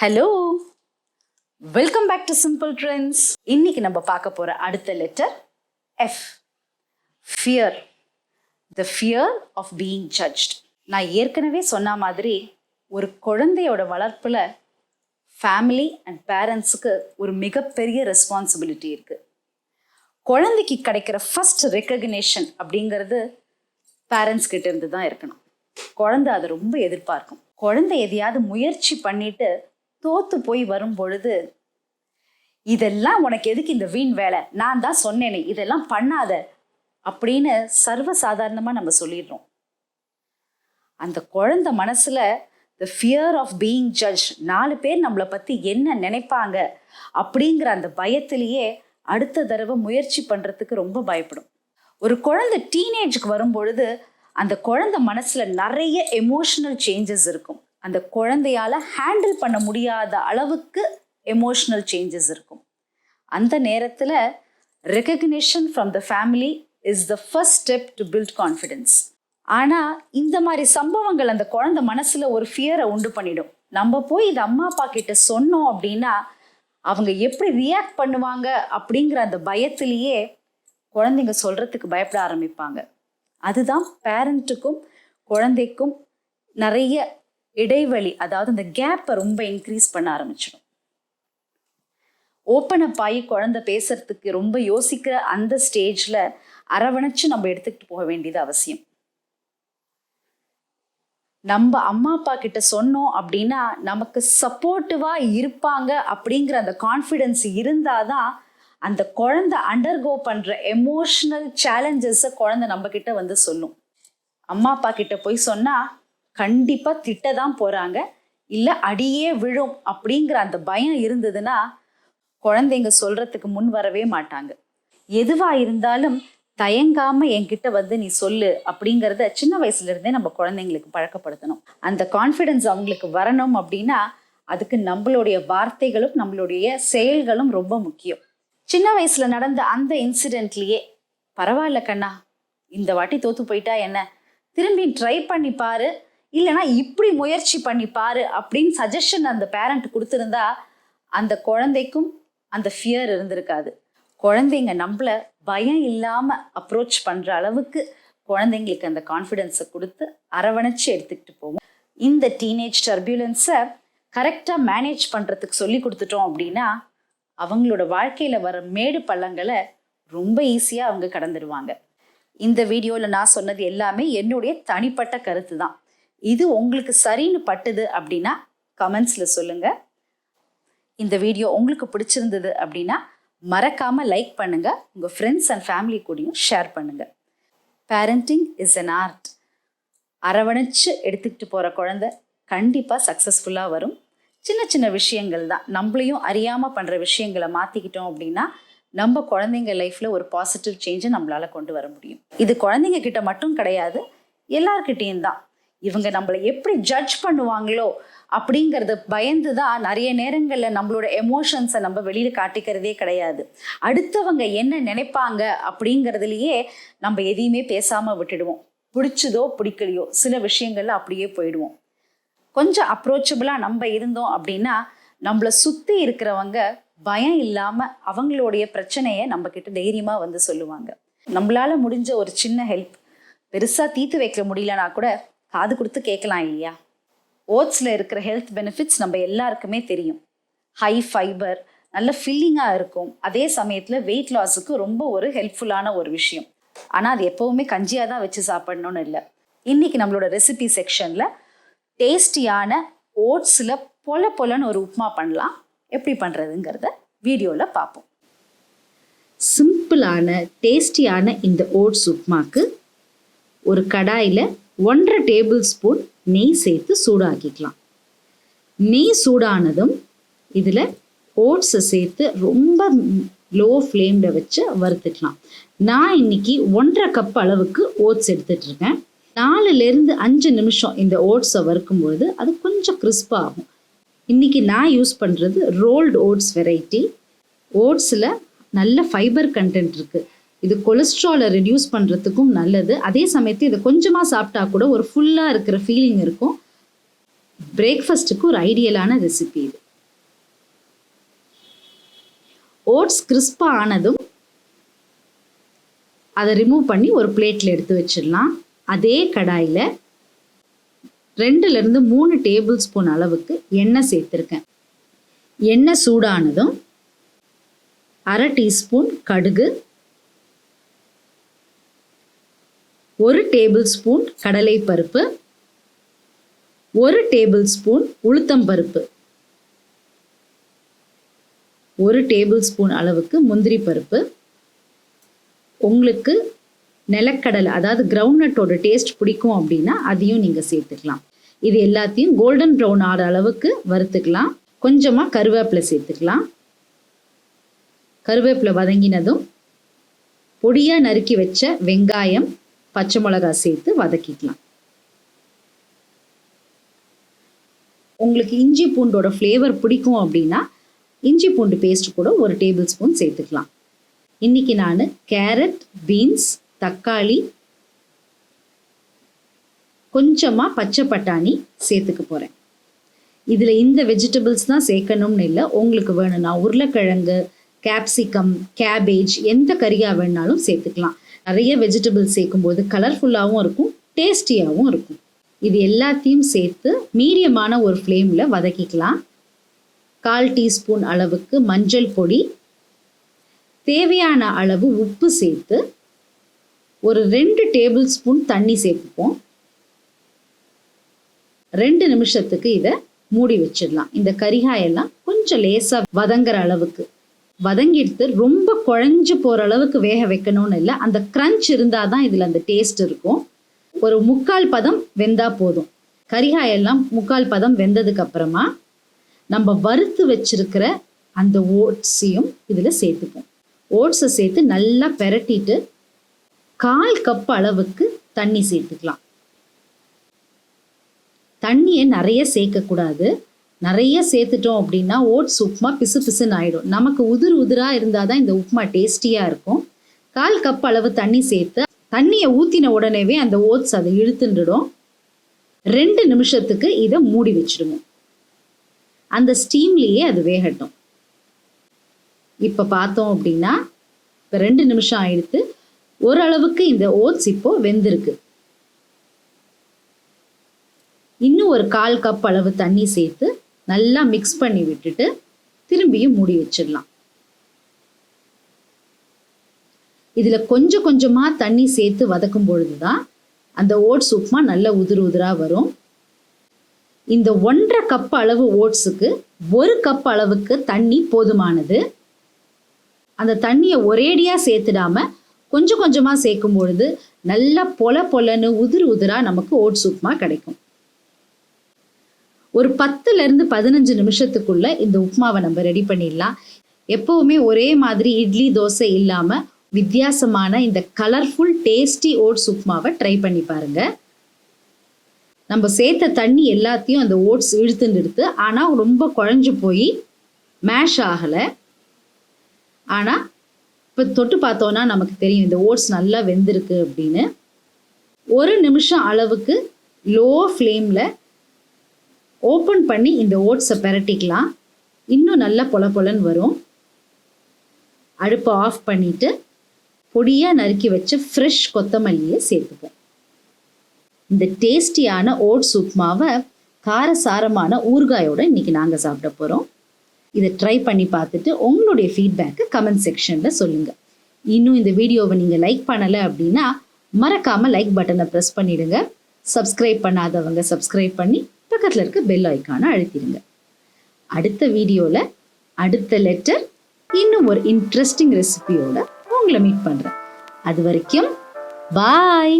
Hello, welcome back to Simple Trends. இன்னைக்கு நம்ம பார்க்க போற அடுத்த letter F. Fear. The fear of being judged. நான் ஏற்கனவே சொன்ன மாதிரி ஒரு குழந்தையோட வளர்ப்புல ஃபேமிலி அண்ட் பேரண்ட்ஸுக்கு ஒரு மிகப்பெரிய ரெஸ்பான்சிபிலிட்டி இருக்கு. குழந்தைக்கு கிடைக்கிற ஃபர்ஸ்ட் ரெக்கக்னேஷன் அப்படிங்கிறது பேரண்ட்ஸ் கிட்ட இருந்து தான் இருக்கணும். குழந்தை அதை ரொம்ப எதிர்பார்க்கும். குழந்தை எதையாவது முயற்சி பண்ணிட்டு தோத்து போய் வரும் பொழுது, இதெல்லாம் உனக்கு எதுக்கு இந்த வீண் வேலை, நான் தான் சொன்னேனே இதெல்லாம் பண்ணாத அப்படின்னு சர்வசாதாரணமா நம்ம சொல்லிடுறோம். அந்த குழந்தை மனசுல the fear of being judged, 4 பேர் நம்மளை பத்தி என்ன நினைப்பாங்க அப்படிங்கிற அந்த பயத்திலேயே அடுத்த தடவை முயற்சி பண்றதுக்கு ரொம்ப பயப்படும். ஒரு குழந்தை டீனேஜுக்கு வரும் பொழுது அந்த குழந்தை மனசுல நிறைய எமோஷனல் சேஞ்சஸ் இருக்கும். அந்த குழந்தையால ஹேண்டில் பண்ண முடியாத அளவுக்கு எமோஷனல் சேஞ்சஸ் இருக்கும். அந்த நேரத்துல recognition from the family is the first step to build confidence. ஆனா இந்த மாதிரி சம்பவங்கள் அந்த குழந்தை மனசுல ஒரு ஃபியரை உண்டு பண்ணிடும். நம்ம போய் இது அம்மா அப்பா கிட்ட சொன்னோம் அப்படின்னா அவங்க எப்படி ரியாக்ட் பண்ணுவாங்க அப்படிங்கிற அந்த பயத்திலேயே குழந்தைங்க சொல்றதுக்கு பயப்பட ஆரம்பிப்பாங்க. அதுதான் பேரண்ட்டுக்கும் குழந்தைக்கும் நிறைய இடைவெளி, அதாவது அந்த கேப்பை ரொம்ப இன்க்ரீஸ் பண்ண ஆரம்பிச்சிடும். ஓப்பன் அப் ஆகி குழந்தை பேசுறதுக்கு ரொம்ப யோசிக்கிற அந்த ஸ்டேஜ்ல அரவணைச்சு நம்ம எடுத்துக்கிட்டு போக வேண்டியது அவசியம். நம்ம அம்மா அப்பா கிட்ட சொன்னோம் அப்படின்னா நமக்கு சப்போர்ட்டிவா இருப்பாங்க அப்படிங்கிற அந்த கான்ஃபிடென்ஸ் இருந்தாதான் அந்த குழந்தை அண்டர்கோ பண்ற எமோஷனல் சேலஞ்சஸை குழந்தை நம்ம கிட்ட வந்து சொல்லும். அம்மா அப்பா கிட்ட போய் சொன்னா கண்டிப்பா திட்டதான் போறாங்க, இல்ல அடியே விழும் அப்படிங்கிற அந்த பயம் இருந்ததுன்னா குழந்தைங்க சொல்றதுக்கு முன் வரவே மாட்டாங்க. எதுவா இருந்தாலும் தயங்காம என்கிட்ட வந்து நீ சொல்லு அப்படிங்கிறத சின்ன வயசுல இருந்தே நம்ம குழந்தைங்களுக்கு பழக்கப்படுத்தணும். அந்த கான்ஃபிடென்ஸ் அவங்களுக்கு வரணும் அப்படின்னா அதுக்கு நம்மளுடைய வார்த்தைகளும் நம்மளுடைய செயல்களும் ரொம்ப முக்கியம். சின்ன வயசுல நடந்த அந்த இன்சிடென்ட்லயே பரவாயில்ல கண்ணா, இந்த வாட்டி தோத்து போயிட்டா என்ன, திரும்பி ட்ரை பண்ணி பாரு, இல்லைன்னா இப்படி முயற்சி பண்ணி பாரு அப்படின்னு சஜஷன் அந்த பேரண்ட் கொடுத்துருந்தா அந்த குழந்தைக்கும் அந்த ஃபியர் இருந்திருக்காது. குழந்தைங்க நம்மள பயம் இல்லாம அப்ரோச் பண்ற அளவுக்கு குழந்தைங்களுக்கு அந்த கான்ஃபிடென்ஸை கொடுத்து அரவணைச்சு எடுத்துக்கிட்டு போவோம். இந்த டீனேஜ் டர்பியூலன்ஸை கரெக்டா மேனேஜ் பண்றதுக்கு சொல்லி கொடுத்துட்டோம் அப்படின்னா அவங்களோட வாழ்க்கையில வர மேடு பள்ளங்களை ரொம்ப ஈஸியா அவங்க கடந்துடுவாங்க. இந்த வீடியோல நான் சொன்னது எல்லாமே என்னுடைய தனிப்பட்ட கருத்து தான். இது உங்களுக்கு சரின்னு பட்டுது அப்படின்னா கமெண்ட்ஸ்ல சொல்லுங்க. இந்த வீடியோ உங்களுக்கு பிடிச்சிருந்தது அப்படின்னா மறக்காம லைக் பண்ணுங்க, உங்க ஃப்ரெண்ட்ஸ் அண்ட் ஃபேமிலி கூடயும் ஷேர் பண்ணுங்க. Parenting is an art. அரவணைச்சு எடுத்துக்கிட்டு போற குழந்தை கண்டிப்பா சக்சஸ்ஃபுல்லா வரும். சின்ன சின்ன விஷயங்கள் தான், நம்மளையும் அறியாம பண்ற விஷயங்களை மாத்திக்கிட்டோம் அப்படின்னா நம்ம குழந்தைங்க லைஃப்ல ஒரு பாசிட்டிவ் சேஞ்சை நம்மளால கொண்டு வர முடியும். இது குழந்தைங்க கிட்ட மட்டும் கிடையாது, எல்லார்கிட்டையும் தான். இவங்க நம்மளை எப்படி ஜட்ஜ் பண்ணுவாங்களோ அப்படிங்கிறத பயந்து தான் நிறைய நேரங்கள்ல நம்மளோட எமோஷன்ஸை நம்ம வெளியில காட்டிக்கிறதே கிடையாது. அடுத்தவங்க என்ன நினைப்பாங்க அப்படிங்கிறதுலயே நம்ம எதையுமே பேசாம விட்டுடுவோம். பிடிச்சதோ பிடிக்கலையோ சில விஷயங்கள்ல அப்படியே போயிடுவோம். கொஞ்சம் அப்ரோச்சபிளா நம்ம இருந்தோம் அப்படின்னா நம்மளை சுத்தி இருக்கிறவங்க பயம் இல்லாம அவங்களுடைய பிரச்சனையை நம்ம கிட்ட தைரியமா வந்து சொல்லுவாங்க. நம்மளால முடிஞ்ச ஒரு சின்ன ஹெல்ப், பெருசா தீர்த்து வைக்க முடியலன்னா கூட காது கொடுத்து கேட்கலாம் இல்லையா? ஓட்ஸ்ல இருக்கிற ஹெல்த் பெனிஃபிட்ஸ் நம்ம எல்லாருக்குமே தெரியும். ஹை ஃபைபர், நல்ல ஃபில்லிங்காக இருக்கும், அதே சமயத்தில் வெயிட் லாஸுக்கு ரொம்ப ஒரு ஹெல்ப்ஃபுல்லான ஒரு விஷயம். ஆனால் அது எப்போவுமே கஞ்சியாக தான் வச்சு சாப்பிடணும்னு இல்லை. இன்னைக்கு நம்மளோட ரெசிபி செக்ஷனில் டேஸ்டியான ஓட்ஸில் பொலன்னு ஒரு உப்மா பண்ணலாம். எப்படி பண்ணுறதுங்கிறத வீடியோவில் பார்ப்போம். சிம்பிளான டேஸ்டியான இந்த ஓட்ஸ் உப்மாக்கு ஒரு கடாயில் 1.5 டேபிள் ஸ்பூன் நெய் சேர்த்து சூடாக்கிக்கலாம். நெய் சூடானதும் இதில் ஓட்ஸை சேர்த்து ரொம்ப லோ ஃப்ளேமில் வச்சு வறுத்துக்கலாம். நான் இன்னைக்கு 1.5 கப் அளவுக்கு ஓட்ஸ் எடுத்துட்டு இருக்கேன். 4-5 நிமிஷம் இந்த ஓட்ஸை வறுக்கும்போது அது கொஞ்சம் கிறிஸ்பாக ஆகும். இன்னைக்கு நான் யூஸ் பண்ணுறது ரோல்டு ஓட்ஸ் வெரைட்டி. ஓட்ஸில் நல்ல ஃபைபர் கண்டென்ட் இருக்குது. இது கொலஸ்ட்ராலை ரெடியூஸ் பண்ணுறதுக்கும் நல்லது. அதே சமயத்தில் இதை கொஞ்சமாக சாப்பிட்டா கூட ஒரு ஃபுல்லாக இருக்கிற ஃபீலிங் இருக்கும். பிரேக்ஃபாஸ்ட்டுக்கு ஒரு ஐடியலான ரெசிபி இது. ஓட்ஸ் கிறிஸ்பாக ஆனதும் அதை ரிமூவ் பண்ணி ஒரு பிளேட்டில் எடுத்து வச்சிடலாம். அதே கடாயில் 2 to 3 டேபிள் ஸ்பூன் அளவுக்கு எண்ணெய் சேர்த்துருக்கேன். எண்ணெய் சூடானதும் 1/2 டீஸ்பூன் கடுகு, 1 டேபிள் ஸ்பூன் கடலை பருப்பு, 1 டேபிள் ஸ்பூன் உளுத்தம் பருப்பு, 1 டேபிள் ஸ்பூன் அளவுக்கு முந்திரி பருப்பு. உங்களுக்கு நிலக்கடலை அதாவது கிரவுண்ட்நட்டோட டேஸ்ட் பிடிக்கும் அப்படின்னா அதையும் நீங்கள் சேர்த்துக்கலாம். இது எல்லாத்தையும் கோல்டன் ப்ரௌன் ஆகிற அளவுக்கு வறுத்துக்கலாம். கொஞ்சமாக கருவேப்பிலை சேர்த்துக்கலாம். கருவேப்பிலை வதங்கினதும் பொடியாக நறுக்கி வச்ச வெங்காயம், பச்சை மிளகாய் சேர்த்து வதக்கிக்கலாம். உங்களுக்கு இஞ்சி பூண்டோட ஃப்ளேவர் பிடிக்கும் அப்படின்னா இஞ்சி பூண்டு பேஸ்ட் கூட 1 டேபிள் ஸ்பூன் சேர்த்துக்கலாம். இன்றைக்கி நான் கேரட், பீன்ஸ், தக்காளி, கொஞ்சமாக பச்சை பட்டாணி சேர்த்துக்க போகிறேன். இதில் இந்த வெஜிடபிள்ஸ் தான் சேர்க்கணும்னு இல்லை. உங்களுக்கு வேணும்னா உருளைக்கிழங்கு, கேப்சிகம், கேபேஜ் எந்த கறியாக வேணாலும் சேர்த்துக்கலாம். நிறைய வெஜிடபிள்ஸ் சேர்க்கும்போது கலர்ஃபுல்லாகவும் இருக்கும், டேஸ்டியாகவும் இருக்கும். இது எல்லாத்தையும் சேர்த்து மீடியமான ஒரு ஃப்ளேமில் வதக்கிக்கலாம். 1/4 டீஸ்பூன் அளவுக்கு மஞ்சள் பொடி, தேவையான அளவு உப்பு சேர்த்து ஒரு 2 டேபிள் ஸ்பூன் தண்ணி சேர்த்துப்போம். 2 நிமிஷத்துக்கு இதை மூடி வச்சிடலாம். இந்த கறிகாயெல்லாம் கொஞ்சம் லேசாக வதங்குற அளவுக்கு வதங்கிடுத்து ரொம்ப குழஞ்சு போகிற அளவுக்கு வேக வைக்கணும்னு இல்லை. அந்த க்ரன்ச் இருந்தால் தான் இதில் அந்த டேஸ்ட் இருக்கும். ஒரு 3/4 பதம் வெந்தால் போதும். கறிகாயெல்லாம் 3/4 பதம் வெந்ததுக்கு அப்புறமா நம்ம வறுத்து வச்சிருக்கிற அந்த ஓட்ஸையும் இதில் சேர்த்துப்போம். ஓட்ஸை சேர்த்து நல்லா பெரட்டிட்டு 1/4 கப் அளவுக்கு தண்ணி சேர்த்துக்கலாம். தண்ணியை நிறைய சேர்க்கக்கூடாது. நிறைய சேர்த்துட்டோம் அப்படின்னா ஓட்ஸ் உப்புமா பிசு பிசுன்னு ஆகிடும். நமக்கு உதிராக இருந்தால் தான் இந்த உப்புமா டேஸ்டியாக இருக்கும். 1/4 கப் அளவு தண்ணி சேர்த்து தண்ணியை ஊற்றின உடனேவே அந்த ஓட்ஸ் அதை இழுத்துண்டுடும். 2 நிமிஷத்துக்கு இதை மூடி வச்சிடுவோம். அந்த ஸ்டீம்லேயே அது வேகட்டும். இப்போ பார்த்தோம் அப்படின்னா இப்போ 2 நிமிஷம் ஆயிடுத்து. ஓரளவுக்கு இந்த ஓட்ஸ் இப்போ வெந்திருக்கு. இன்னும் ஒரு 1/4 கப் அளவு தண்ணி சேர்த்து நல்லா மிக்ஸ் பண்ணி விட்டுட்டு திரும்பியும் மூடி வச்சிடலாம். இதில் கொஞ்சம் கொஞ்சமாக தண்ணி சேர்த்து வதக்கும் பொழுது தான் அந்த ஓட்ஸ் உப்புமா நல்ல உதிராக வரும். இந்த 1/2 கப் அளவு ஓட்ஸுக்கு 1 கப் அளவுக்கு தண்ணி போதுமானது. அந்த தண்ணியை ஒரேடியாக சேர்த்துடாம கொஞ்சம் கொஞ்சமாக சேர்க்கும் பொழுது நல்லா பொலன்னு உதிராக நமக்கு ஓட்ஸ் உப்புமா கிடைக்கும். ஒரு 10 to 15 நிமிஷத்துக்குள்ள இந்த உப்புமாவை நம்ம ரெடி பண்ணிடலாம். எப்பவுமே ஒரே மாதிரி இட்லி தோசை இல்லாமல் வித்தியாசமான இந்த கலர்ஃபுல் டேஸ்டி ஓட்ஸ் உப்புமாவை ட்ரை பண்ணி பாருங்க. நம்ம சேர்த்த தண்ணி எல்லாத்தையும் அந்த ஓட்ஸ் இழுத்துட்டு ஆனால் ரொம்ப குழஞ்சு போய் மேஷ் ஆகலை. ஆனால் இப்போ தொட்டு பார்த்தோன்னா நமக்கு தெரியும் இந்த ஓட்ஸ் நல்லா வெந்திருக்கு அப்படின்னு. 1 நிமிஷம் அளவுக்கு லோ ஃப்ளேமில் ஓப்பன் பண்ணி இந்த ஓட்ஸை பெரட்டிக்கலாம். இன்னும் நல்லா பொலன்னு வரும். அடுப்பை ஆஃப் பண்ணிவிட்டு பொடியாக நறுக்கி வச்ச ஃப்ரெஷ் கொத்தமல்லியை சேர்த்துப்போம். இந்த டேஸ்டியான ஓட்ஸ் உப்புமாவை காரசாரமான ஊறுகாயோடு இன்றைக்கி நாங்கள் சாப்பிட போகிறோம். இதை ட்ரை பண்ணி பார்த்துட்டு உங்களுடைய ஃபீட்பேக்கை கமெண்ட் செக்ஷனில் சொல்லுங்கள். இன்னும் இந்த வீடியோவை நீங்கள் லைக் பண்ணலை அப்படின்னா மறக்காமல் லைக் பட்டனை ப்ரெஸ் பண்ணிவிடுங்க. சப்ஸ்கிரைப் பண்ணாதவங்க சப்ஸ்கிரைப் பண்ணி பக்கத்தில் இருக்க பெல் ஐக்கானை அழுத்திடுங்க. அடுத்த வீடியோவில் அடுத்த லெட்டர் இன்னும் ஒரு இன்ட்ரெஸ்டிங் ரெசிபியோட உங்களை மீட் பண்ணுறேன். அது வரைக்கும் பாய்.